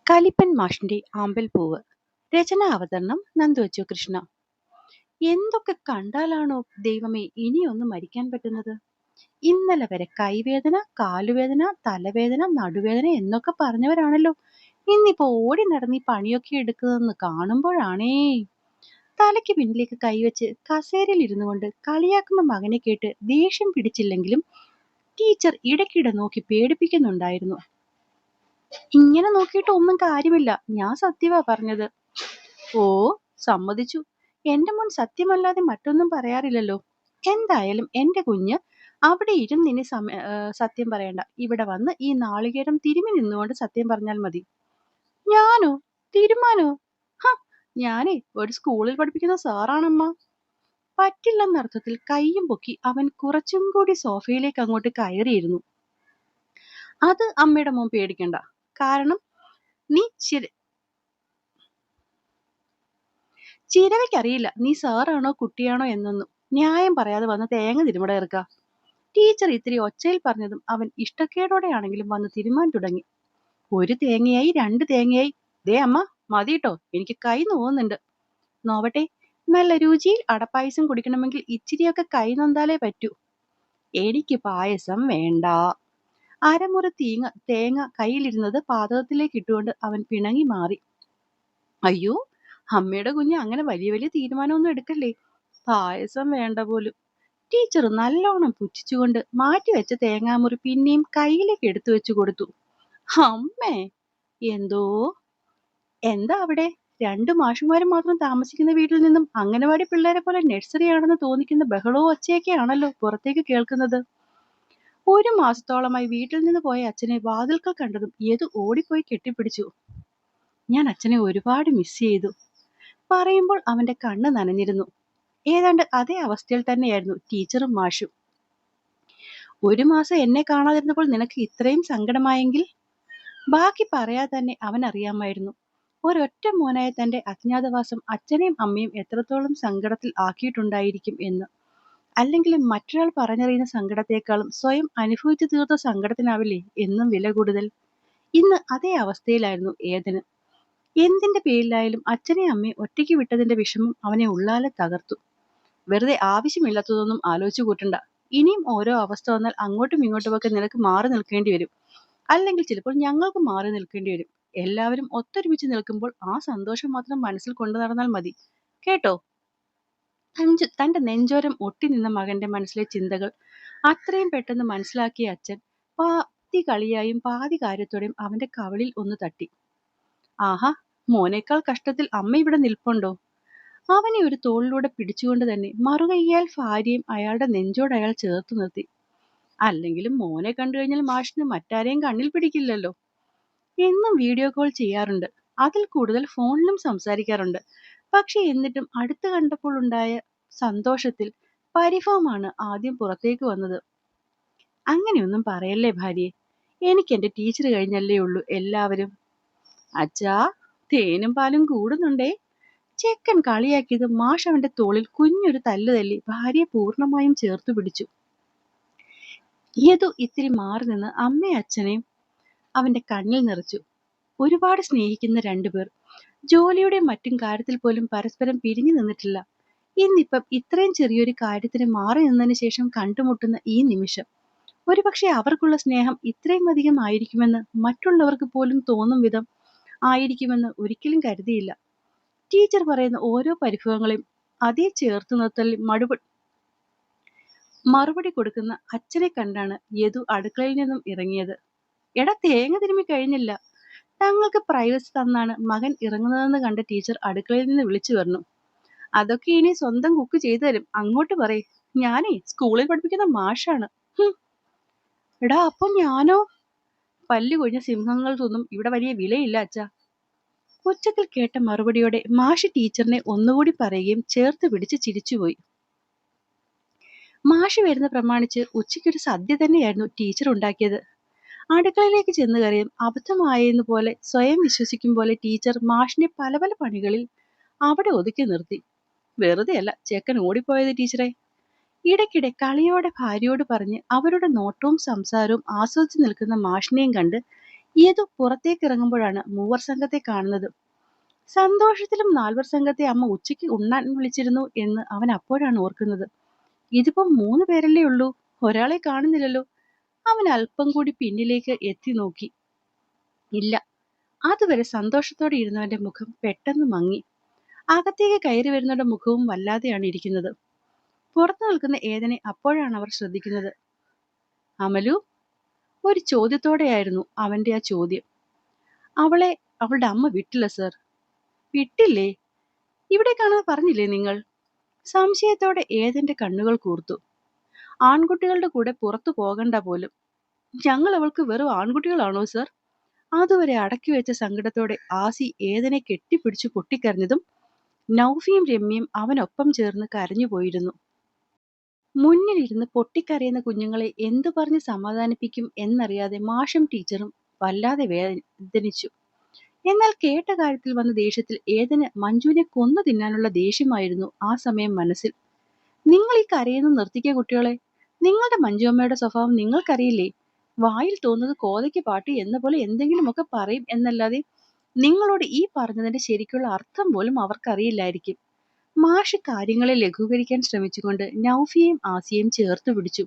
കലിപ്പൻ മാഷിന്റെ ആമ്പൽപ്പൂവ്. രചനാ അവതരണം നന്ദുവച്ചു കൃഷ്ണ. എന്തൊക്കെ കണ്ടാലാണോ ദൈവമേ ഇനിയൊന്ന് മരിക്കാൻ പറ്റുന്നത്? ഇന്നലെ വരെ കൈവേദന, കാലുവേദന, തലവേദന, നടുവേദന എന്നൊക്കെ പറഞ്ഞവരാണല്ലോ ഇന്നിപ്പോ ഓടി നടന്ന് ഈ പണിയൊക്കെ എടുക്കുന്നതെന്ന് കാണുമ്പോഴാണേ. തലയ്ക്ക് പിന്നിലേക്ക് കൈവച്ച് കസേരയിൽ ഇരുന്നു കൊണ്ട് കളിയാക്കുന്ന മകനെ കേട്ട് ദേഷ്യം പിടിച്ചില്ലെങ്കിലും ടീച്ചർ ഇടയ്ക്കിടെ നോക്കി പേടിപ്പിക്കുന്നുണ്ടായിരുന്നു. ഇങ്ങനെ നോക്കിയിട്ട് ഒന്നും കാര്യമില്ല, ഞാൻ സത്യവാ പറഞ്ഞത്. ഓ, സമ്മതിച്ചു. എന്റെ മോൻ സത്യമല്ലാതെ മറ്റൊന്നും പറയാറില്ലല്ലോ. എന്തായാലും എന്റെ കുഞ്ഞ് അവിടെ ഇരുന്നിനി സത്യം പറയണ്ട. ഇവിടെ വന്ന് ഈ നാളികേരം തിരുമി നിന്നുകൊണ്ട് സത്യം പറഞ്ഞാൽ മതി. ഞാനോ? തിരുമാനോ? ഹ, ഞാനേ ഒരു സ്കൂളിൽ പഠിപ്പിക്കുന്ന സാറാണമ്മ. പറ്റില്ലെന്നർത്ഥത്തിൽ കൈയും പൊക്കി അവൻ കുറച്ചും കൂടി സോഫയിലേക്ക് അങ്ങോട്ട് കയറിയിരുന്നു. അത് അമ്മയുടെ മോൻ പേടിക്കണ്ട. കാരണം നീ ചിരവയ്ക്കറിയില്ല നീ സാറാണോ കുട്ടിയാണോ എന്നൊന്നും. ന്യായം പറയാതെ വന്ന് തേങ്ങ തിരുമട ഇറക്ക. ടീച്ചർ ഇത്തിരി ഒച്ചയിൽ പറഞ്ഞതും അവൻ ഇഷ്ടക്കേടോടെയാണെങ്കിലും വന്ന് തിരുമാൻ തുടങ്ങി. ഒരു തേങ്ങയായി, 2 തേങ്ങയായി. ദേ അമ്മ, മതിട്ടോ, എനിക്ക് കൈ നോവുന്നുണ്ട്. നോവട്ടെ, നല്ല രുചിയിൽ അടപ്പായസം കുടിക്കണമെങ്കിൽ ഇച്ചിരിയൊക്കെ കൈ നൊന്താലേ പറ്റൂ. എനിക്ക് പായസം വേണ്ട. അരമുറി തേങ്ങ കയ്യിലിരുന്നത് പാതകത്തിലേക്ക് ഇട്ടുകൊണ്ട് അവൻ പിണങ്ങി മാറി. അയ്യോ, അമ്മയുടെ കുഞ്ഞ് അങ്ങനെ വലിയ വലിയ തീരുമാനമൊന്നും എടുക്കല്ലേ. പായസം വേണ്ട പോലും. ടീച്ചർ നല്ലോണം പുച്ഛിച്ചുകൊണ്ട് മാറ്റിവെച്ച തേങ്ങാമുറി പിന്നെയും കയ്യിലേക്ക് എടുത്തു വെച്ചു കൊടുത്തു. അമ്മേ, എന്തോ? എന്താ അവിടെ? 2 മാഷുമാരും മാത്രം താമസിക്കുന്ന വീട്ടിൽ നിന്നും അംഗനവാടി പിള്ളേരെ പോലെ നഴ്സറി ആണെന്ന് തോന്നിക്കുന്ന ബഹളവും ഒച്ചയൊക്കെയാണല്ലോ പുറത്തേക്ക് കേൾക്കുന്നത്. 1 മാസത്തോളമായി വീട്ടിൽ നിന്ന് പോയ അച്ഛനെ വാതിൽക്കൽ കണ്ടതും ഏതു ഓടിപ്പോയി കെട്ടിപ്പിടിച്ചു. ഞാൻ അച്ഛനെ ഒരുപാട് മിസ് ചെയ്തു. പറയുമ്പോൾ അവന്റെ കണ്ണ് നനഞ്ഞിരുന്നു. ഏതാണ്ട് അതേ അവസ്ഥയിൽ തന്നെയായിരുന്നു ടീച്ചറും മാഷും. 1 മാസം എന്നെ കാണാതിരുന്നപ്പോൾ നിനക്ക് ഇത്രയും സങ്കടമായെങ്കിൽ ബാക്കി പറയാതെ തന്നെ അവൻ അറിയാമായിരുന്നു. ഒരൊറ്റ മോനായ തന്റെ അജ്ഞാതവാസം അച്ഛനെയും അമ്മയും എത്രത്തോളം സങ്കടത്തിൽ ആക്കിയിട്ടുണ്ടായിരിക്കും എന്ന്. അല്ലെങ്കിലും മറ്റൊരാൾ പറഞ്ഞറിയുന്ന സങ്കടത്തെക്കാളും സ്വയം അനുഭവിച്ചു തീർത്ത സങ്കടത്തിനാവില്ലേ എന്നും വില കൂടുതൽ. ഇന്ന് അതേ അവസ്ഥയിലായിരുന്നു ഏതന്. എന്തിന്റെ പേരിലായാലും അച്ഛനെയും അമ്മയെ ഒറ്റയ്ക്ക് വിട്ടതിന്റെ വിഷമം അവനെ ഉള്ളാലെ തകർത്തു. വെറുതെ ആവശ്യമില്ലാത്തതൊന്നും ആലോചിച്ചു കൂട്ടണ്ട. ഇനിയും ഓരോ അവസ്ഥ വന്നാൽ അങ്ങോട്ടും ഇങ്ങോട്ടുമൊക്കെ നിനക്ക് മാറി നിൽക്കേണ്ടി വരും. അല്ലെങ്കിൽ ചിലപ്പോൾ ഞങ്ങൾക്ക് മാറി നിൽക്കേണ്ടി വരും. എല്ലാവരും ഒത്തൊരുമിച്ച് നിൽക്കുമ്പോൾ ആ സന്തോഷം മാത്രം മനസ്സിൽ കൊണ്ടു നടന്നാൽ മതി കേട്ടോ. തന്റെ നെഞ്ചോരം ഒട്ടി നിന്ന മകന്റെ മനസ്സിലെ ചിന്തകൾ അത്രയും പെട്ടെന്ന് മനസ്സിലാക്കിയ അച്ഛൻ പാതി കളിയായും പാതി കാര്യത്തോടെയും അവന്റെ കവിളിൽ ഒന്ന് തട്ടി. ആഹാ, മോനേക്കാൾ കഷ്ടത്തിൽ അമ്മ ഇവിടെ നിൽപ്പുണ്ടോ? അവനെ ഒരു തോളിലൂടെ പിടിച്ചുകൊണ്ട് തന്നെ മറുകൈയാൽ ഭാര്യയും അയാളുടെ നെഞ്ചോട് അയാൾ ചേർത്ത് നിർത്തി. അല്ലെങ്കിലും മോനെ കണ്ടു കഴിഞ്ഞാൽ മാഷിന് മറ്റാരെയും കണ്ണിൽ പിടിക്കില്ലല്ലോ. എന്നും വീഡിയോ കോൾ ചെയ്യാറുണ്ട്. അതിൽ കൂടുതൽ ഫോണിലും സംസാരിക്കാറുണ്ട്. പക്ഷെ എന്നിട്ടും അടുത്ത് കണ്ടപ്പോൾ ഉണ്ടായ സന്തോഷത്തിൽ പരിഭവമാണ് ആദ്യം പുറത്തേക്ക് വന്നത്. അങ്ങനെയൊന്നും പറയല്ലേ ഭാര്യയെ. എനിക്ക് എന്റെ ടീച്ചർ കഴിഞ്ഞല്ലേ ഉള്ളൂ എല്ലാവരും. അച്ഛാ, തേനും പാലും കൂടുന്നുണ്ടേ. ചെക്കൻ കളിയാക്കിയത് മാഷ് അവന്റെ തോളിൽ കുഞ്ഞൊരു തല്ല് തല്ലി ഭാര്യയെ പൂർണ്ണമായും ചേർത്തു പിടിച്ചു. യദു ഇത്തിരി മാറി നിന്ന് അമ്മയും അച്ഛനെയും അവന്റെ കണ്ണിൽ നിറച്ചു. ഒരുപാട് സ്നേഹിക്കുന്ന 2 പേർ ജോലിയുടെ മറ്റും കാര്യത്തിൽ പോലും പരസ്പരം പിരിഞ്ഞു നിന്നിട്ടില്ല. ഇന്നിപ്പം ഇത്രയും ചെറിയൊരു കാര്യത്തിന് മാറി നിന്നതിന് ശേഷം കണ്ടുമുട്ടുന്ന ഈ നിമിഷം ഒരുപക്ഷെ അവർക്കുള്ള സ്നേഹം ഇത്രയും അധികം ആയിരിക്കുമെന്ന് മറ്റുള്ളവർക്ക് പോലും തോന്നും വിധം ആയിരിക്കുമെന്ന് ഒരിക്കലും കരുതിയില്ല. ടീച്ചർ പറയുന്ന ഓരോ പരിഭവങ്ങളെയും അതേ ചേർത്ത് നിർത്തലിൽ മറുപടി കൊടുക്കുന്ന അച്ഛനെ കണ്ടാണ് യദു അടുക്കളയിൽ നിന്നും ഇറങ്ങിയത്. എടാ, തേങ്ങ തിരുമ്മി കഴിഞ്ഞില്ല. തങ്ങൾക്ക് പ്രൈവസി തന്നാണ് മകൻ ഇറങ്ങുന്നതെന്ന് കണ്ട ടീച്ചർ അടുക്കളയിൽ നിന്ന് വിളിച്ചു പറഞ്ഞു. അതൊക്കെ ഇനി സ്വന്തം കുക്ക് ചെയ്തു തരും, അങ്ങോട്ട് പറയ്. ഞാനേ സ്കൂളിൽ പഠിപ്പിക്കുന്ന മാഷാണ്. എടാ, അപ്പൊ ഞാനോ? പല്ലു കൊഴിഞ്ഞ സിംഹങ്ങൾക്കൊന്നും ഇവിടെ വലിയ വിലയില്ല അച്ഛാ. ഉച്ചത്തിൽ കേട്ട മറുപടിയോടെ മാഷ് ടീച്ചറിനെ ഒന്നുകൂടി പറയുകയും ചേർത്ത് പിടിച്ച് ചിരിച്ചുപോയി. മാഷ് വരുന്ന പ്രമാണിച്ച് ഉച്ചയ്ക്കൊരു സദ്യ തന്നെയായിരുന്നു ടീച്ചർ ഉണ്ടാക്കിയത്. അടുക്കളയിലേക്ക് ചെന്ന് കയറിയും അബദ്ധമായെന്ന് പോലെ സ്വയം വിശ്വസിക്കും പോലെ ടീച്ചർ മാഷിനെ പല പല പണികളിൽ അവിടെ ഒതുക്കി നിർത്തി. വെറുതെയല്ല ചെക്കൻ ഓടിപ്പോയത് ടീച്ചറെ. ഇടയ്ക്കിടെ കളിയോടെ ഭാര്യയോട് പറഞ്ഞ് അവരുടെ നോട്ടവും സംസാരവും ആസ്വദിച്ചു നിൽക്കുന്ന മാഷിനെയും കണ്ട് യദു പുറത്തേക്ക് ഇറങ്ങുമ്പോഴാണ് മൂവർ സംഘത്തെ കാണുന്നത്. സന്തോഷത്തിലും നാൽവർ സംഘത്തെ അമ്മ ഉച്ചയ്ക്ക് ഉണ്ണാൻ വിളിച്ചിരുന്നു എന്ന് അവൻ അപ്പോഴാണ് ഓർക്കുന്നത്. ഇതിപ്പം 3 പേരല്ലേ ഉള്ളൂ, ഒരാളെ കാണുന്നില്ലല്ലോ. അവൻ അല്പം കൂടി പിന്നിലേക്ക് എത്തി നോക്കി. ഇല്ല. അതുവരെ സന്തോഷത്തോടെ ഇരുന്നവന്റെ മുഖം പെട്ടെന്ന് മങ്ങി. അകത്തേക്ക് കയറി വരുന്നവരുടെ മുഖവും വല്ലാതെയാണ് ഇരിക്കുന്നത്. പുറത്തു നിൽക്കുന്ന ഏതനെ അപ്പോഴാണ് അവർ ശ്രദ്ധിക്കുന്നത്. അമലു? ഒരു ചോദ്യത്തോടെയായിരുന്നു അവന്റെ ആ ചോദ്യം. അവളെ അവളുടെ അമ്മ വിട്ടില്ല സർ. വിട്ടില്ലേ? ഇവിടെ കാണാൻ പറഞ്ഞില്ലേ നിങ്ങൾ? സംശയത്തോടെ ഏതന്റെ കണ്ണുകൾ കൂർത്തു. ആൺകുട്ടികളുടെ കൂടെ പുറത്തു പോകണ്ട പോലും. ഞങ്ങൾ അവൾക്ക് വെറും ആൺകുട്ടികളാണോ സർ? അതുവരെ അടക്കി വെച്ച സങ്കടത്തോടെ ആസി ഏതനെ കെട്ടിപ്പിടിച്ചു പൊട്ടിക്കരഞ്ഞതും നൗഫിയും രമ്യയും അവനൊപ്പം ചേർന്ന് കരഞ്ഞുപോയിരുന്നു. മുന്നിലിരുന്ന് പൊട്ടിക്കരയുന്ന കുഞ്ഞുങ്ങളെ എന്തു പറഞ്ഞ് സമാധാനിപ്പിക്കും എന്നറിയാതെ മാഷും ടീച്ചറും വല്ലാതെ വേദനിച്ചു. എന്നാൽ കേട്ട കാര്യത്തിൽ വന്ന ദേഷ്യത്തിൽ ഏതന് മഞ്ജുവിനെ കൊന്നു തിന്നാനുള്ള ദേഷ്യമായിരുന്നു ആ സമയം മനസ്സിൽ. നിങ്ങൾ ഈ കരയുന്നത് നിർത്തിക്കേ കുട്ടികളെ. നിങ്ങളുടെ മഞ്ജുമ്മയുടെ സ്വഭാവം നിങ്ങൾക്കറിയില്ലേ? വായിൽ തോന്നുന്നത് കോതയ്ക്ക് പാട്ട് എന്ന പോലെ എന്തെങ്കിലുമൊക്കെ പറയും എന്നല്ലാതെ നിങ്ങളോട് ഈ പറഞ്ഞതിന്റെ ശരിക്കുള്ള അർത്ഥം പോലും അവർക്കറിയില്ലായിരിക്കും. മാഷ് കാര്യങ്ങളെ ലഘൂകരിക്കാൻ ശ്രമിച്ചുകൊണ്ട് നൗഫിയെയും ആസിയെയും ചേർത്ത് പിടിച്ചു.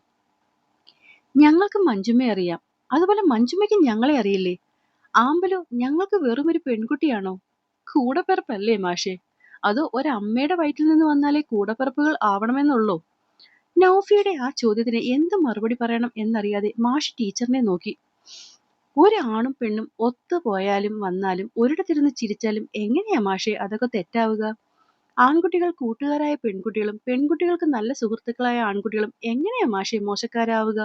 ഞങ്ങൾക്ക് മഞ്ജുമ്മയെ അറിയാം, അതുപോലെ മഞ്ജുമ്മയ്ക്ക് ഞങ്ങളെ അറിയില്ലേ? ആമ്പലോ ഞങ്ങൾക്ക് വെറുമൊരു പെൺകുട്ടിയാണോ? കൂടപ്പിറപ്പല്ലേ മാഷെ? അതോ ഒരമ്മയുടെ വയറ്റിൽ നിന്ന് വന്നാലേ കൂടപ്പിറപ്പുകൾ ആവണമെന്നുള്ളോ? നൗഫിയുടെ ആ ചോദ്യത്തിന് എന്ത് മറുപടി പറയണം എന്നറിയാതെ മാഷ് ടീച്ചറിനെ നോക്കി. ഒരാണും പെണ്ണും ഒത്തുപോയാലും വന്നാലും ഒരിടത്തിരുന്ന് ചിരിച്ചാലും എങ്ങനെയാ മാഷെ അതൊക്കെ തെറ്റാവുക? ആൺകുട്ടികൾ കൂട്ടുകാരായ പെൺകുട്ടികളും പെൺകുട്ടികൾക്ക് നല്ല സുഹൃത്തുക്കളായ ആൺകുട്ടികളും എങ്ങനെയാ മാഷെ മോശക്കാരാവുക?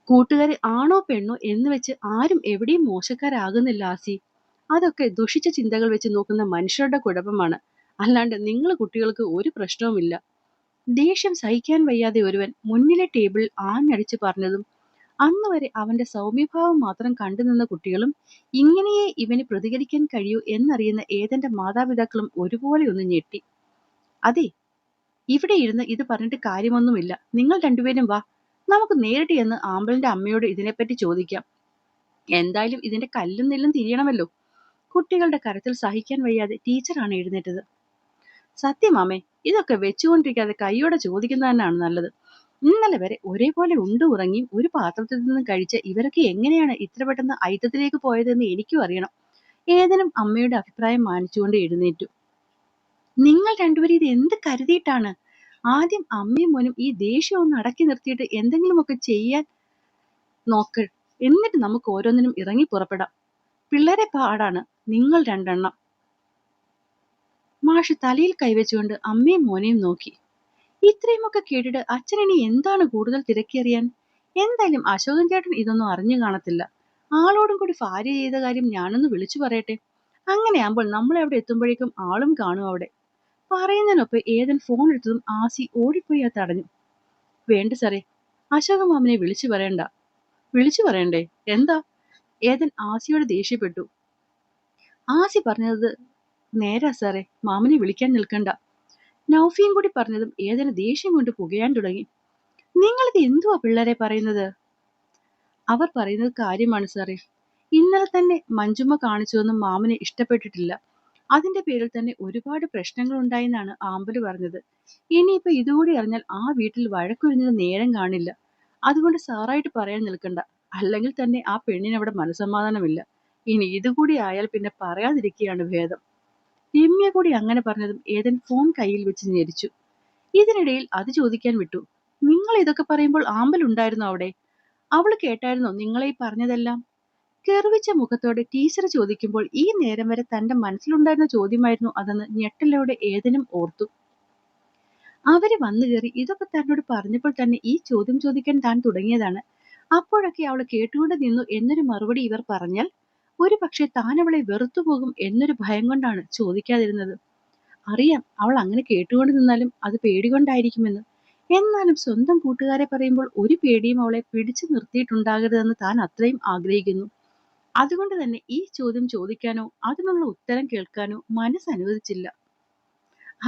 കൂട്ടുകാർ ആണോ പെണ്ണോ എന്ന് വെച്ച് ആരും എവിടെയും മോശക്കാരാകുന്നില്ല ആസി. അതൊക്കെ ദുഷിച്ച ചിന്തകൾ വെച്ച് നോക്കുന്ന മനുഷ്യരുടെ കുഴപ്പമാണ്. അല്ലാണ്ട് നിങ്ങൾ കുട്ടികൾക്ക് ഒരു പ്രശ്നവുമില്ല. ദേഷ്യം സഹിക്കാൻ വയ്യാതെ ഒരുവൻ മുന്നിലെ ടേബിളിൽ ആഞ്ഞടിച്ചു പറഞ്ഞതും അന്ന് വരെ അവന്റെ സൗമ്യഭാവം മാത്രം കണ്ടുനിന്ന കുട്ടികളും ഇങ്ങനെയേ ഇവന് പ്രതികരിക്കാൻ കഴിയൂ എന്നറിയുന്ന ഏതന്റെ മാതാപിതാക്കളും ഒരുപോലെ ഒന്ന് ഞെട്ടി. അതെ, ഇവിടെ ഇരുന്ന് ഇത് പറഞ്ഞിട്ട് കാര്യമൊന്നുമില്ല. നിങ്ങൾ രണ്ടുപേരും വാ, നമുക്ക് നേരിട്ട് എന്ന് ആമ്പലിന്റെ അമ്മയോട് ഇതിനെപ്പറ്റി ചോദിക്കാം. എന്തായാലും ഇതിന്റെ കല്ലും നെല്ലും തിരിയണമല്ലോ. കുട്ടികളുടെ കരത്തിൽ സഹിക്കാൻ വയ്യാതെ ടീച്ചറാണ് എഴുന്നേറ്റത്. സത്യമാമേ, ഇതൊക്കെ വെച്ചുകൊണ്ടിരിക്കാതെ കൈയോടെ ചോദിക്കുന്നത് തന്നെയാണ് നല്ലത്. ഇന്നലെ വരെ ഒരേപോലെ ഉണ്ടു ഉറങ്ങിയും ഒരു പാത്രത്തിൽ നിന്ന് കഴിച്ച ഇവരൊക്കെ എങ്ങനെയാണ് ഇത്ര പെട്ടെന്ന് ഐത്തത്തിലേക്ക് പോയതെന്ന് എനിക്കും അറിയണം. ഏതനും അമ്മയുടെ അഭിപ്രായം മാനിച്ചുകൊണ്ട് എഴുന്നേറ്റു. നിങ്ങൾ രണ്ടുപേരും ഇത് എന്ത് കരുതിയിട്ടാണ്? ആദ്യം അമ്മയും മോനും ഈ ദേഷ്യം ഒന്ന് അടക്കി നിർത്തിയിട്ട് എന്തെങ്കിലുമൊക്കെ ചെയ്യാൻ നോക്ക്. എന്നിട്ട് നമുക്ക് ഓരോന്നിനും ഇറങ്ങി പുറപ്പെടാം. പിള്ളേരെ പാടാണ് നിങ്ങൾ രണ്ടെണ്ണം. മാഷ് തലയിൽ കൈവച്ചുകൊണ്ട് അമ്മയും മോനെയും നോക്കി. ഇത്രയുമൊക്കെ കേട്ടിട്ട് അച്ഛനിനി എന്താണ് കൂടുതൽ തിരക്കേറിയാൻ? എന്തായാലും അശോകൻ ചേട്ടൻ ഇതൊന്നും അറിഞ്ഞു കാണത്തില്ല. ആളോടും കൂടി ഭാര്യ ചെയ്ത കാര്യം ഞാനൊന്ന് വിളിച്ചു പറയട്ടെ. അങ്ങനെയാകുമ്പോൾ നമ്മൾ എവിടെ എത്തുമ്പോഴേക്കും ആളും കാണും അവിടെ. പറയുന്നതിനൊപ്പം ഏതൻ ഫോൺ എടുത്തതും ആസി ഓടിപ്പോയി അത് തടഞ്ഞു. വേണ്ട സാറേ, അശോക മാമനെ വിളിച്ചു പറയണ്ട. വിളിച്ചു പറയണ്ടേ? എന്താ? ഏതൻ ആസിയോട് ദേഷ്യപ്പെട്ടു. ആസി പറഞ്ഞത് നേരാ സാറേ, മാമനെ വിളിക്കാൻ നിൽക്കണ്ട. നൗഫിയും കൂടി പറഞ്ഞതും ഏതന് ദേഷ്യം കൊണ്ട് പുകയാൻ തുടങ്ങി. നിങ്ങളിത് എന്തുവാ പിള്ളേരെ പറയുന്നത്? അവർ പറയുന്നത് കാര്യമാണ് സാറേ. ഇന്നലെ തന്നെ മഞ്ജുമ്മ കാണിച്ചതൊന്നും മാമന് ഇഷ്ടപ്പെട്ടിട്ടില്ല. അതിന്റെ പേരിൽ തന്നെ ഒരുപാട് പ്രശ്നങ്ങൾ ഉണ്ടായെന്നാണ് ആമ്പല് പറഞ്ഞത്. ഇനിയിപ്പോ ഇതുകൂടി അറിഞ്ഞാൽ ആ വീട്ടിൽ വഴക്കൊഴിഞ്ഞത് നേരം കാണില്ല. അതുകൊണ്ട് സാറായിട്ട് പറയാൻ നിൽക്കണ്ട. അല്ലെങ്കിൽ തന്നെ ആ പെണ്ണിന് അവിടെ മനസ്സമാധാനമില്ല. ഇനി ഇതുകൂടി ആയാൽ പിന്നെ പറയാതിരിക്കുകയാണ് ഭേദം. രമ്യ കൂടി അങ്ങനെ പറഞ്ഞതും ഏതൻ ഫോൺ കയ്യിൽ വെച്ച് ഞെരിച്ചു. ഇതിനിടയിൽ അത് ചോദിക്കാൻ വിട്ടു. നിങ്ങൾ ഇതൊക്കെ പറയുമ്പോൾ ആമ്പൽ ഉണ്ടായിരുന്നോ അവിടെ? അവള് കേട്ടായിരുന്നോ നിങ്ങളെ ഈ പറഞ്ഞതെല്ലാം? കെറുവിച്ച മുഖത്തോടെ ടീച്ചർ ചോദിക്കുമ്പോൾ ഈ നേരം വരെ തന്റെ മനസ്സിലുണ്ടായിരുന്ന ചോദ്യമായിരുന്നു അതെന്ന് ഞെട്ടലോടെ ഏതനും ഓർത്തു. അവര് വന്നു കയറി ഇതൊക്കെ തന്നോട് പറഞ്ഞപ്പോൾ തന്നെ ഈ ചോദ്യം ചോദിക്കാൻ താൻ തുടങ്ങിയതാണ്. അപ്പോഴൊക്കെ അവൾ കേട്ടുകൊണ്ട് നിന്നു എന്നൊരു മറുപടി ഇവർ പറഞ്ഞാൽ ഒരു പക്ഷെ താൻ അവളെ വെറുത്തുപോകും എന്നൊരു ഭയം കൊണ്ടാണ് ചോദിക്കാതിരുന്നത്. അറിയാം അവൾ അങ്ങനെ കേട്ടുകൊണ്ട് നിന്നാലും അത് പേടികൊണ്ടായിരിക്കുമെന്ന്. എന്നാലും സ്വന്തം കൂട്ടുകാരെ പറയുമ്പോൾ ഒരു പേടിയും അവളെ പിടിച്ചു നിർത്തിയിട്ടുണ്ടാകരുതെന്ന് താൻ അത്രയും ആഗ്രഹിക്കുന്നു. അതുകൊണ്ട് തന്നെ ഈ ചോദ്യം ചോദിക്കാനോ അതിനുള്ള ഉത്തരം കേൾക്കാനോ മനസ്സ് അനുവദിച്ചില്ല.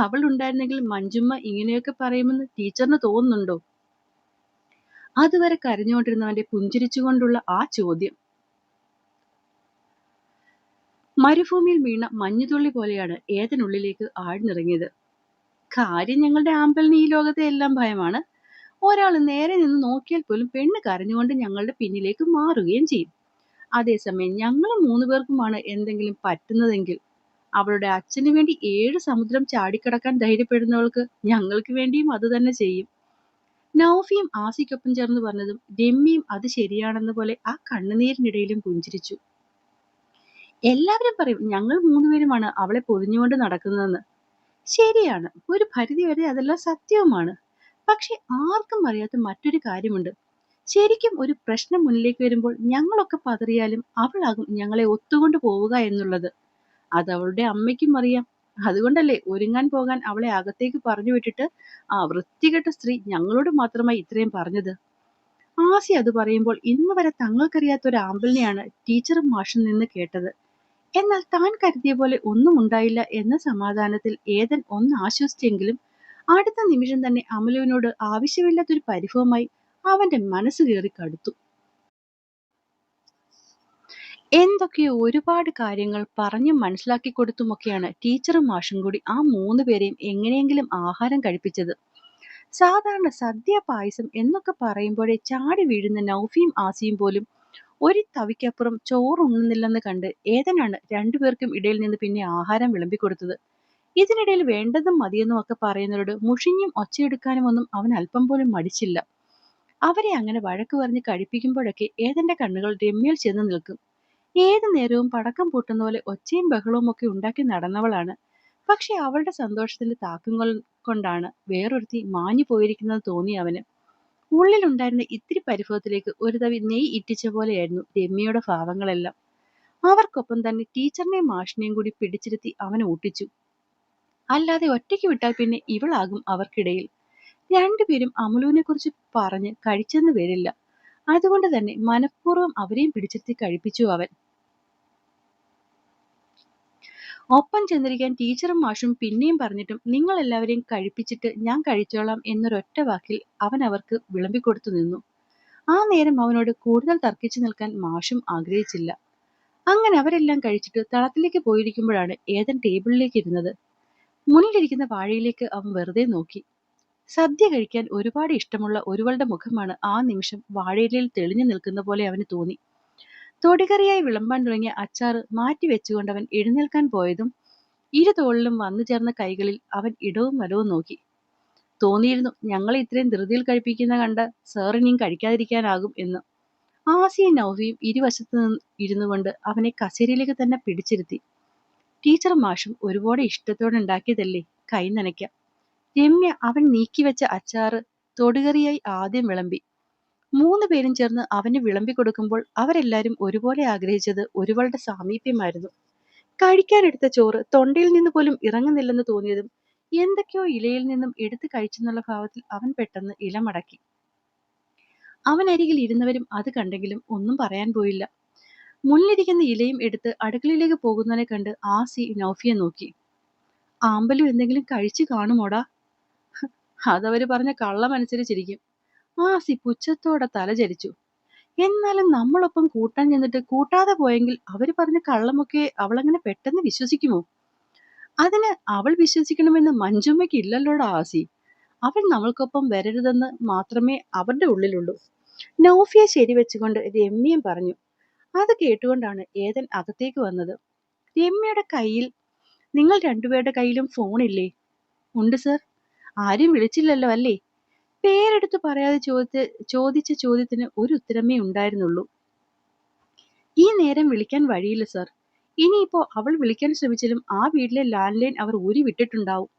അവൾ ഉണ്ടായിരുന്നെങ്കിൽ മഞ്ജുമ്മ ഇങ്ങനെയൊക്കെ പറയുമെന്ന് ടീച്ചറിന് തോന്നുന്നുണ്ടോ? അതുവരെ കരഞ്ഞുകൊണ്ടിരുന്നവന്റെ പുഞ്ചിരിച്ചുകൊണ്ടുള്ള ആ ചോദ്യം മരുഭൂമിയിൽ വീണ മഞ്ഞുതുള്ളി പോലെയാണ് ഏതനുള്ളിലേക്ക് ആഴ്ന്നിറങ്ങിയത്. കാര്യം ഞങ്ങളുടെ ആമ്പലിന് ഈ ലോകത്തെ എല്ലാം ഭയമാണ്. ഒരാൾ നേരെ നിന്ന് നോക്കിയാൽ പോലും പെണ്ണ് കരഞ്ഞുകൊണ്ട് ഞങ്ങളുടെ പിന്നിലേക്ക് മാറുകയും ചെയ്യും. അതേസമയം ഞങ്ങൾ 3 പേർക്കുമാണ് എന്തെങ്കിലും പറ്റുന്നതെങ്കിൽ അവളുടെ അച്ഛന് വേണ്ടി 7 സമുദ്രം ചാടിക്കടക്കാൻ ധൈര്യപ്പെടുന്നവൾക്ക് ഞങ്ങൾക്ക് വേണ്ടിയും അത് തന്നെ ചെയ്യും. നൗഫിയും ആസിക്കൊപ്പം ചേർന്ന് പറഞ്ഞതും രമ്യയും അത് ശരിയാണെന്ന പോലെ ആ കണ്ണുനീരിനിടയിലും പുഞ്ചിരിച്ചു. എല്ലാവരും പറയും ഞങ്ങൾ 3 പേരുമാണ് അവളെ പൊതിഞ്ഞുകൊണ്ട് നടക്കുന്നതെന്ന്. ശരിയാണ്, ഒരു പരിധി വരെ അതെല്ലാം സത്യവുമാണ്. പക്ഷെ ആർക്കും അറിയാത്ത മറ്റൊരു കാര്യമുണ്ട്. ശരിക്കും ഒരു പ്രശ്നം മുന്നിലേക്ക് വരുമ്പോൾ ഞങ്ങളൊക്കെ പതറിയാലും അവളാകും ഞങ്ങളെ ഒത്തുകൊണ്ട് പോവുക എന്നുള്ളത്. അത് അവളുടെ അമ്മയ്ക്കും അറിയാം. അതുകൊണ്ടല്ലേ ഒരുങ്ങാൻ പോകാൻ അവളെ അകത്തേക്ക് പറഞ്ഞു വിട്ടിട്ട് ആ വൃത്തികെട്ട സ്ത്രീ ഞങ്ങളോട് മാത്രമായി ഇത്രയും പറഞ്ഞത്. ആസി അത് പറയുമ്പോൾ ഇന്ന് വരെ തങ്ങൾക്കറിയാത്ത ഒരു ആമ്പലിനെയാണ് ടീച്ചറും മാഷും നിന്ന് കേട്ടത്. എന്നാൽ താൻ കരുതിയ പോലെ ഒന്നും ഉണ്ടായില്ല എന്ന സമാധാനത്തിൽ ഏതൻ ഒന്ന് ആശ്വസിച്ചെങ്കിലും അടുത്ത നിമിഷം തന്നെ അമലുവിനോട് ആവശ്യമില്ലാത്തൊരു പരിഭവമായി അവന്റെ മനസ്സ് കയറി കടുത്തു. എന്തൊക്കെയോ ഒരുപാട് കാര്യങ്ങൾ പറഞ്ഞും മനസ്സിലാക്കി കൊടുത്തുമൊക്കെയാണ് ടീച്ചറും മാഷും കൂടി ആ 3 പേരെയും എങ്ങനെയെങ്കിലും ആഹാരം കഴിപ്പിച്ചത്. സാധാരണ സദ്യ പായസം എന്നൊക്കെ പറയുമ്പോഴേ ചാടി വീഴുന്ന നൗഫിയും ആസിയും പോലും ഒരു തവിക്കപ്പുറം ചോറുണ്ണുന്നില്ലെന്ന് കണ്ട് ഏതനാണ് 2 പേർക്കും ഇടയിൽ നിന്ന് പിന്നെ ആഹാരം വിളമ്പിക്കൊടുത്തത്. ഇതിനിടയിൽ വേണ്ടതും മതിയെന്നും ഒക്കെ പറയുന്നവരോട് മുഷിഞ്ഞും ഒച്ചയെടുക്കാനും ഒന്നും അവൻ അല്പം പോലും മടിച്ചില്ല. അവരെ അങ്ങനെ വഴക്ക് പറഞ്ഞ് കഴിപ്പിക്കുമ്പോഴൊക്കെ ഏതന്റെ കണ്ണുകൾ രമ്യയിൽ ചെന്ന് നിൽക്കും. ഏതു നേരവും പടക്കം പൂട്ടുന്ന പോലെ ഒച്ചയും ബഹളവും ഒക്കെ ഉണ്ടാക്കി നടന്നവളാണ്. പക്ഷെ അവളുടെ സന്തോഷത്തിന്റെ താക്കങ്ങൾ കൊണ്ടാണ് വേറൊരുത്തി മാഞ്ഞു പോയിരിക്കുന്നത് തോന്നി അവന്. ഉള്ളിലുണ്ടായിരുന്ന ഇത്തിരി പരിഭവത്തിലേക്ക് ഒരു തവി നെയ് ഇറ്റിച്ച പോലെയായിരുന്നു രമ്യയുടെ ഭാവങ്ങളെല്ലാം. അവർക്കൊപ്പം തന്നെ ടീച്ചറിനെയും മാഷിനെയും കൂടി പിടിച്ചിരുത്തി അവൻ ഊട്ടിച്ചു. അല്ലാതെ ഒറ്റയ്ക്ക് വിട്ടാൽ പിന്നെ ഇവളാകും അവർക്കിടയിൽ. 2 പേരും അമലുവിനെ കുറിച്ച് പറഞ്ഞ് കഴിച്ചെന്ന് വരില്ല. അതുകൊണ്ട് തന്നെ മനഃപൂർവ്വം അവരെയും പിടിച്ചിരുത്തി കഴിപ്പിച്ചു അവൻ. ഒപ്പം ചെന്നിരിക്കാൻ ടീച്ചറും മാഷും പിന്നെയും പറഞ്ഞിട്ടും നിങ്ങൾ എല്ലാവരെയും കഴിപ്പിച്ചിട്ട് ഞാൻ കഴിച്ചോളാം എന്നൊരൊറ്റ വാക്കിൽ അവൻ അവർക്ക് വിളമ്പിക്കൊടുത്തു നിന്നു. ആ നേരം അവനോട് കൂടുതൽ തർക്കിച്ചു നിൽക്കാൻ മാഷും ആഗ്രഹിച്ചില്ല. അങ്ങനെ അവരെല്ലാം കഴിച്ചിട്ട് തളത്തിലേക്ക് പോയിരിക്കുമ്പോഴാണ് ഏതൻ ടേബിളിലേക്ക് ഇരുന്നത്. മുന്നിലിരിക്കുന്ന വാഴയിലേക്ക് അവൻ വെറുതെ നോക്കി. സദ്യ കഴിക്കാൻ ഒരുപാട് ഇഷ്ടമുള്ള ഒരുവളുടെ മുഖമാണ് ആ നിമിഷം വാഴയിലയിൽ തെളിഞ്ഞു നിൽക്കുന്ന പോലെ അവന് തോന്നി. തൊടികറിയായി വിളമ്പാൻ തുടങ്ങിയ അച്ചാറ് മാറ്റി വെച്ചുകൊണ്ട് അവൻ എഴുന്നേൽക്കാൻ പോയതും ഇരുതോളിലും വന്നു ചേർന്ന കൈകളിൽ അവൻ ഇടവും വലവും നോക്കി. തോന്നിയിരുന്നു ഞങ്ങളെ ഇത്രയും ധൃതിയിൽ കഴിപ്പിക്കുന്ന കണ്ട സാറിനിയും കഴിക്കാതിരിക്കാനാകും എന്ന്. ആസിയും നൗഫിയും ഇരുവശത്ത് നിന്ന് ഇരുന്നു കൊണ്ട് അവനെ കസേരയിലേക്ക് തന്നെ പിടിച്ചിരുത്തി. ടീച്ചറും മാഷും ഒരുപാട് ഇഷ്ടത്തോടെ ഉണ്ടാക്കിയതല്ലേ, കൈ നനയ്ക്കാം. രമ്യ അവൻ നീക്കിവെച്ച അച്ചാറ് തൊടുകറിയായി ആദ്യം വിളമ്പി. 3 പേരും ചേർന്ന് അവന് വിളമ്പി കൊടുക്കുമ്പോൾ അവരെല്ലാരും ഒരുപോലെ ആഗ്രഹിച്ചത് ഒരുവളുടെ സാമീപ്യമായിരുന്നു. കഴിക്കാനെടുത്ത ചോറ് തൊണ്ടയിൽ നിന്ന് പോലും ഇറങ്ങുന്നില്ലെന്ന് തോന്നിയതും എന്തൊക്കെയോ ഇലയിൽ നിന്നും എടുത്തു കഴിച്ചെന്നുള്ള ഭാവത്തിൽ അവൻ പെട്ടെന്ന് ഇല മടക്കി. അവനരികിൽ ഇരുന്നവരും അത് കണ്ടെങ്കിലും ഒന്നും പറയാൻ പോയില്ല. മുന്നിലിരിക്കുന്ന ഇലയും എടുത്ത് അടുക്കളയിലേക്ക് പോകുന്നവനെ കണ്ട് ആസി നൗഫിയെ നോക്കി. ആമ്പലും എന്തെങ്കിലും കഴിച്ചു കാണുമോടാ? അതവര് പറഞ്ഞ കള്ളമനുസരിച്ചിരിക്കും. ആസി പുച്ഛത്തോടെ തലചരിച്ചു. എന്നാലും നമ്മളൊപ്പം കൂട്ടാൻ ചെന്നിട്ട് കൂട്ടാതെ പോയെങ്കിൽ അവര് പറഞ്ഞ കള്ളമൊക്കെ അവളങ്ങനെ പെട്ടെന്ന് വിശ്വസിക്കുമോ? അതിന് അവൾ വിശ്വസിക്കണമെന്ന് മഞ്ജുമ്മയ്ക്ക് ഇല്ലല്ലോടാ ആസി. അവൾ നമ്മൾക്കൊപ്പം വരരുതെന്ന് മാത്രമേ അവരുടെ ഉള്ളിലുള്ളൂ. നൗഫിയെ ശരിവെച്ചുകൊണ്ട് രമ്യയും പറഞ്ഞു. അത് കേട്ടുകൊണ്ടാണ് ഏതൻ അകത്തേക്ക് വന്നത്. രമ്യയുടെ കയ്യിൽ നിങ്ങൾ 2 പേരുടെ കയ്യിലും ഫോണില്ലേ? ഉണ്ട് സർ. ആരും വിളിച്ചില്ലല്ലോ അല്ലേ? പേരെടുത്ത് പറയാതെ ചോദിച്ച ചോദ്യത്തിന് ഒരു ഉത്തരമേ ഉണ്ടായിരുന്നുള്ളൂ. ഈ നേരം വിളിക്കാൻ വഴിയില്ല സർ. ഇനിയിപ്പോ അവൾ വിളിക്കാൻ ശ്രമിച്ചാലും ആ വീട്ടിലെ ലാൻഡ് ലൈൻ അവർ ഊരി വിട്ടിട്ടുണ്ടാവും.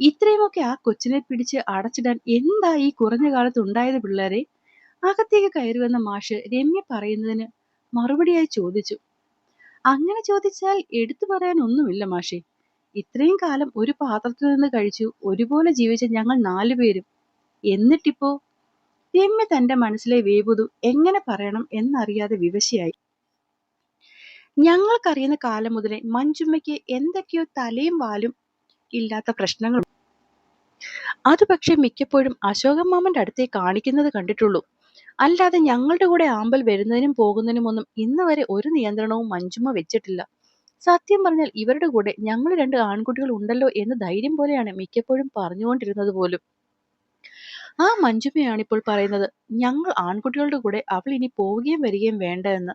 ഇത്രയുമൊക്കെ ആ കൊച്ചിനെ പിടിച്ച് അടച്ചിടാൻ എന്താ ഈ കുറഞ്ഞ കാലത്ത് ഉണ്ടായത് പിള്ളേരെ? അകത്തേക്ക് കയറി വന്ന മാഷ് രമ്യ പറയുന്നതിന് മറുപടിയായി ചോദിച്ചു. അങ്ങനെ ചോദിച്ചാൽ എടുത്തു പറയാൻ ഒന്നുമില്ല മാഷേ. ഇത്രയും കാലം ഒരു പാത്രത്തിൽ നിന്ന് കഴിച്ചു ഒരുപോലെ ജീവിച്ച ഞങ്ങൾ 4 പേരും. എന്നിട്ടിപ്പോ രമ്യ തന്റെ മനസ്സിലെ വേപുതു എങ്ങനെ പറയണം എന്നറിയാതെ വിവശയായി. ഞങ്ങൾക്കറിയുന്ന കാലം മുതലേ മഞ്ജുമ്മയ്ക്ക് എന്തൊക്കെയോ തലയും വാലും ഇല്ലാത്ത പ്രശ്നങ്ങൾ. അത് പക്ഷെ മിക്കപ്പോഴും അശോകൻ മാമന്റെ അടുത്തേ കാണിക്കുന്നത് കണ്ടിട്ടുള്ളൂ. അല്ലാതെ ഞങ്ങളുടെ കൂടെ ആമ്പൽ വരുന്നതിനും പോകുന്നതിനുമൊന്നും ഇന്ന് വരെ ഒരു നിയന്ത്രണവും മഞ്ജുമ്മ വെച്ചിട്ടില്ല. സത്യം പറഞ്ഞാൽ ഇവരുടെ കൂടെ ഞങ്ങൾ രണ്ട് ആൺകുട്ടികൾ ഉണ്ടല്ലോ എന്ന് ധൈര്യം പോലെയാണ് മിക്കപ്പോഴും പറഞ്ഞുകൊണ്ടിരുന്നത് പോലും. ആ മഞ്ജുമ്മയാണിപ്പോൾ പറയുന്നത് ഞങ്ങൾ ആൺകുട്ടികളുടെ കൂടെ അവൾ ഇനി പോവുകയും വരികയും വേണ്ട എന്ന്.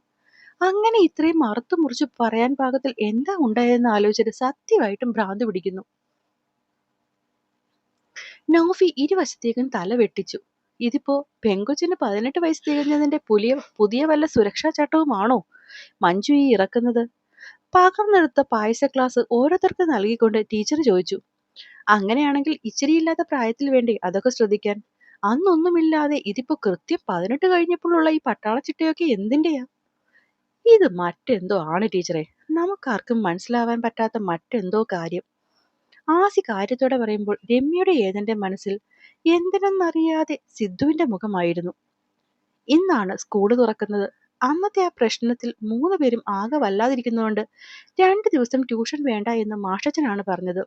അങ്ങനെ ഇത്രയും മറുത്തു മുറിച്ച് പറയാൻ പാകത്തിൽ എന്താ ഉണ്ടായതെന്ന് ആലോചിച്ചിട്ട് സത്യമായിട്ടും ഭ്രാന്ത് പിടിക്കുന്നു. നൗഫി ഇരുവശത്തേക്കും തല വെട്ടിച്ചു. ഇതിപ്പോ പെങ്കൊച്ചിന് 18 വയസ്സ് തികഞ്ഞതിന്റെ പുതിയ വല്ല സുരക്ഷാ ചട്ടവുമാണോ മഞ്ജു ഈ ഇറക്കുന്നത്? പകർന്നെടുത്ത പായസ ഗ്ലാസ് ഓരോരുത്തർക്ക് നൽകിക്കൊണ്ട് ടീച്ചർ ചോദിച്ചു. അങ്ങനെയാണെങ്കിൽ ഇച്ചിരിയില്ലാത്ത പ്രായത്തിൽ വേണ്ടേ അതൊക്കെ ശ്രദ്ധിക്കാൻ? അന്നൊന്നുമില്ലാതെ ഇതിപ്പോ കൃത്യം 18 കഴിഞ്ഞപ്പോഴുള്ള ഈ പട്ടാള ചിട്ടയൊക്കെ എന്തിന്റെയാ? ഇത് മറ്റെന്തോ ആണ് ടീച്ചറെ, നമുക്കാർക്കും മനസ്സിലാവാൻ പറ്റാത്ത മറ്റെന്തോ കാര്യം. ആസി കാര്യത്തോടെ പറയുമ്പോൾ രമ്യയുടെ ഏതന്റെ മനസ്സിൽ എന്തിനെന്നറിയാതെ സിദ്ധുവിന്റെ മുഖമായിരുന്നു. ഇന്നാണ് സ്കൂള് തുറക്കുന്നത്. അന്നത്തെ ആ പ്രശ്നത്തിൽ 3 പേരും ആകെ വല്ലാതിരിക്കുന്നതുകൊണ്ട് 2 ദിവസം ട്യൂഷൻ വേണ്ട എന്ന് മാഷച്ചനാണ് പറഞ്ഞത്.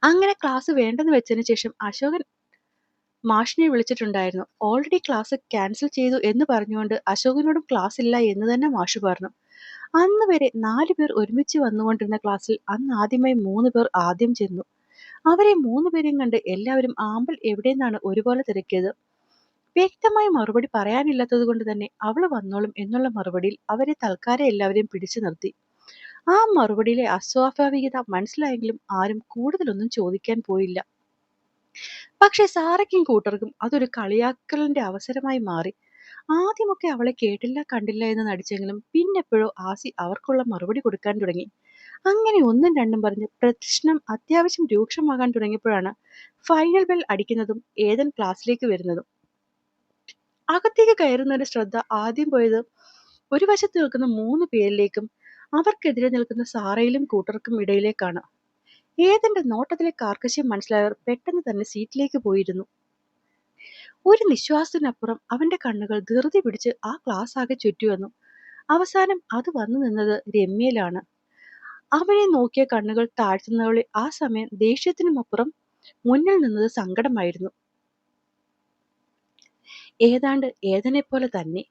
അങ്ങനെ ക്ലാസ് വേണ്ടെന്ന് വെച്ചതിന് ശേഷം അശോകൻ മാഷിനെ വിളിച്ചിട്ടുണ്ടായിരുന്നു. ഓൾറെഡി ക്ലാസ് ക്യാൻസൽ ചെയ്തു എന്ന് പറഞ്ഞുകൊണ്ട് അശോകനോടും ക്ലാസ് ഇല്ല എന്ന് തന്നെ മാഷ് പറഞ്ഞു. അന്ന് വരെ 4 പേർ ഒരുമിച്ച് വന്നുകൊണ്ടിരുന്ന ക്ലാസ്സിൽ അന്ന് ആദ്യമായി 3 പേർ ആദ്യം ചെന്നു. അവരെ 3 പേരെയും കണ്ട് എല്ലാവരും ആമ്പൽ എവിടെയെന്നാണ് ഒരുപോലെ തിരക്കിയത്. വ്യക്തമായ മറുപടി പറയാനില്ലാത്തത് കൊണ്ട് തന്നെ അവള് വന്നോളും എന്നുള്ള മറുപടിയിൽ അവരെ തൽക്കാലം എല്ലാവരെയും പിടിച്ചു നിർത്തി. ആ മറുപടിയിലെ അസ്വാഭാവികത മനസ്സിലായെങ്കിലും ആരും കൂടുതലൊന്നും ചോദിക്കാൻ പോയില്ല. പക്ഷെ സാറയ്ക്കും കൂട്ടർക്കും അതൊരു കളിയാക്കലിന്റെ അവസരമായി മാറി. ആദ്യമൊക്കെ അവളെ കേട്ടില്ല കണ്ടില്ല എന്ന് നടിച്ചെങ്കിലും പിന്നെപ്പോഴോ ആസി അവർക്കുള്ള മറുപടി കൊടുക്കാൻ തുടങ്ങി. അങ്ങനെ ഒന്നും രണ്ടും പറഞ്ഞ് പ്രശ്നം അത്യാവശ്യം രൂക്ഷമാകാൻ തുടങ്ങിയപ്പോഴാണ് ഫൈനൽ ബെൽ അടിക്കുന്നതും ഏതൻ ക്ലാസ്സിലേക്ക് വരുന്നതും. അകത്തേക്ക് കയറുന്നവരുടെ ശ്രദ്ധ ആദ്യം പോയത് ഒരു വശത്ത് നിൽക്കുന്ന 3 പേരിലേക്കും അവർക്കെതിരെ നിൽക്കുന്ന സാറയിലും കൂട്ടർക്കും ഇടയിലേക്കാണ്. ഏതന്റെ നോട്ടത്തിലെ കാർക്കശ്യം മനസ്സിലായവർ പെട്ടെന്ന് തന്നെ സീറ്റിലേക്ക് പോയിരുന്നു. ഒരു നിശ്വാസത്തിനപ്പുറം അവന്റെ കണ്ണുകൾ ധൃതി പിടിച്ച് ആ ക്ലാസ് ആകെ ചുറ്റിവന്നു. അവസാനം അത് വന്നു നിന്നത് രമ്യയിലാണ്. അവനെ നോക്കിയ കണ്ണുകൾ താഴ്ത്തുന്നവളെ ആ സമയം ദേഷ്യത്തിനുമപ്പുറം മുന്നിൽ നിന്നത് സങ്കടമായിരുന്നു. ഏതാണ്ട് ഏതനെ പോലെ തന്നെ